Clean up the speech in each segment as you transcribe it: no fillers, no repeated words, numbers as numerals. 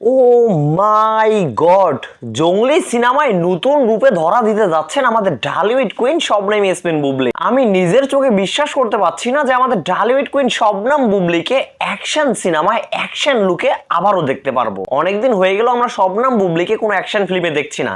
ও মাই god, জঙ্গলি সিনেমায় নতুন রূপে ধরা দিতে যাচ্ছেন আমাদের ঢালিউড কুইন শবনম ইয়াসমিন বুবলি। আমি নিজের চোখে বিশ্বাস করতে পারছি না যে আমাদের ঢালিউড কুইন শবনম বুবলিকে অ্যাকশন সিনেমায় অ্যাকশন লুকে আবারও দেখতে পারবো। অনেকদিন হয়ে গেল আমরা শবনম বুবলিকে কোনো অ্যাকশন ফিল্মে দেখছি না।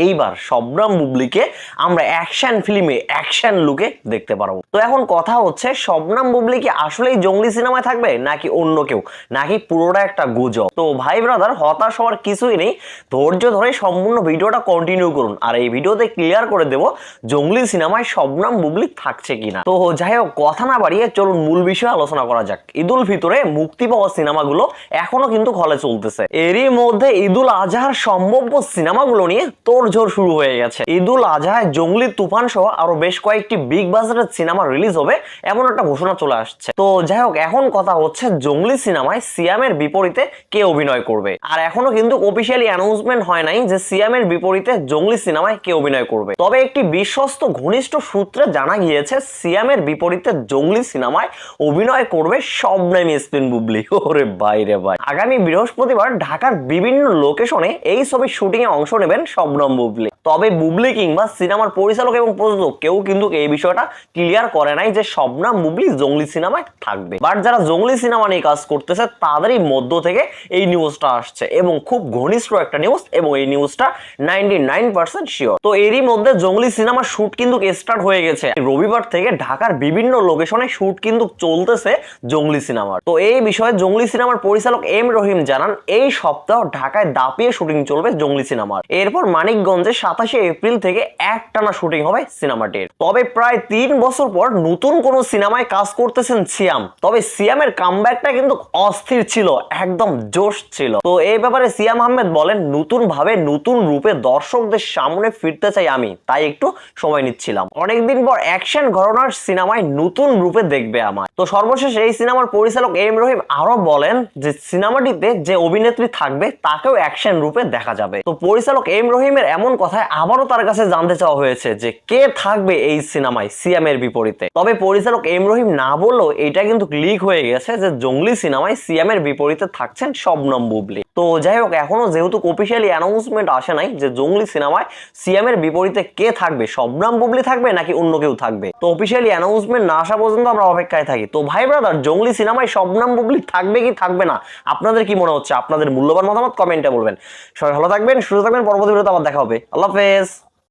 এইবার শবনম বুবলিকে আমরা অ্যাকশন ফিল্মে অ্যাকশন লুকে দেখতে পারবো। তো এখন কথা হচ্ছে, শবনম বুবলি কি আসলেই জঙ্গলি সিনেমায় থাকবে নাকি অন্য কেউ, নাকি পুরোটা একটা গুজব? তো ভাই ব্রাদার, হতাশ হওয়ার কিছুই নেই, ধৈর্য ধরে সম্পূর্ণ ভিডিওটা কন্টিনিউ করুন। আর এই ভিডিওতে ক্লিয়ার করে দেব জঙ্গলি সিনেমায় শবনম বুবলি থাকছে কিনা। তো যাই হোক, কথা না বাড়িয়ে চলুন মূল বিষয়ে আলোচনা করা যাক। ঈদুল ফিতরে মুক্তি পাওয়া সিনেমাগুলো এখনো কিন্তু হলে চলতেছে। এরই মধ্যে ঈদুল আজহার সম্ভাব্য সিনেমাগুলো নিয়ে তোড়জোড় শুরু হয়ে গেছে। ঈদুল আজহায় জঙ্গলি তুফান সহ আরো বেশ কয়েকটি বিগ বাজেটের সিনেমা রিলিজ হবে এমন একটা ঘোষণা চলে আসছে। তো যাই হোক, এখন কথা হচ্ছে জঙ্গলি সিনেমায় সিয়ামের বিপরীতে কে অভিনয় করবে। আর এখনো কিন্তু অফিসিয়ালি অ্যানাউন্সমেন্ট হয় নাই যে সিয়ামের বিপরীতে জঙ্গলি সিনেমায় কে অভিনয় করবে। তবে একটি বিশ্বস্ত ঘনিষ্ঠ সূত্রে জানা গিয়েছে সিয়ামের বিপরীতে জঙ্গলি সিনেমায় অভিনয় করবে শবনম ইয়াসমিন বুবলি। ওরে ভাই রে ভাই, আগামী বৃহস্পতিবার ঢাকার বিভিন্ন লোকেশনে এই ছবির শুটিং এ অংশ নেবেন শবনম বুবলি। তবে বুবলি কিংবা সিনেমার পরিচালক এবং প্রযোজক কেউ কিন্তু এই বিষয়টা ক্লিয়ার করে নাই যে শবনম বুবলি জঙ্গলি সিনেমায় থাকবে। বাট যারা জঙ্গলি সিনেমা নিয়ে কাজ করতেছে তাদেরই মধ্য থেকে এই নিউজটা আসছে এবং খুব ঘনিষ্ঠ একটা নিউজ, এবং এই নিউজটা 99% শিওর। তো এরই মধ্যে জঙ্গলি সিনেমার শুট কিন্তু স্টার্ট হয়ে গেছে। রবিবার থেকে ঢাকার বিভিন্ন লোকেশনে শুট কিন্তু চলতেছে জঙ্গলি সিনেমার। তো এই বিষয়ে জঙ্গলি সিনেমার পরিচালক এম রহিম জানান, এই সপ্তাহ ঢাকায় দাপিয়ে শুটিং চলবে জঙ্গলি সিনেমার। এরপর মানিকগঞ্জে 27শে এপ্রিল থেকে একটানা শুটিং হবে সিনেমাটির। তবে প্রায় 3 বছর পর নতুন কোন সিনেমায় কাজ করতেছেন সিয়াম। তবে সিয়ামের কামব্যাকটা কিন্তু অস্থির ছিল, একদম জোশ ছিল। তো এই ব্যাপারে সিয়াম আহমেদ বলেন, নতুন ভাবে নতুন রূপে দর্শকদের সামনে ফিরতে চাই আমি, তাই একটু সময় নিচ্ছিলাম। অনেকদিন পর অ্যাকশন ঘরানার সিনেমায় নতুন রূপে দেখবে আমায়। তো সর্বশেষ এই সিনেমার পরিচালক এম রহিম আরো বলেন যে সিনেমাটিতে যে অভিনেত্রী থাকবে তাকেও অ্যাকশন রূপে দেখা যাবে। তো পরিচালক এম রহিমের এমন কথায় আবারও তার কাছে জানতে চাওয়া হয়েছে যে কে থাকবে এই সিনেমায় সিয়ামের বিপরীতে। তবে পরিচালক এম রহিম না বললেও এটা কিন্তু লিক হয়ে গেছে যে জঙ্গলি সিনেমায় সিয়ামের বিপরীতে থাকছেন শবনম বুবলি। তো যাই হোক, এখনো যেহেতু অফিসিয়ালি অ্যানাউন্সমেন্ট আসে নাই যে জঙ্গলি সিনেমায় সিয়ামের বিপরীতে কে থাকবে, শবনম বুবলি থাকবে নাকি অন্য কেউ থাকবে, তো অফিসিয়ালি অ্যানাউন্সমেন্ট না আসা পর্যন্ত আমরা অপেক্ষায় থাকি। তো ভাই ব্রাদার, জঙ্গলি সিনেমায় শবনম বুবলি থাকবে কি থাকবে না, আপনাদের কি মনে হচ্ছে? আপনাদের মূল্যবান মতামত কমেন্টে বলবেন। সবাই ভালো থাকবেন, সুস্থ থাকবেন, পরবর্তী ভিডিওতে আবার দেখা হবে। আল্লাহ হাফেজ।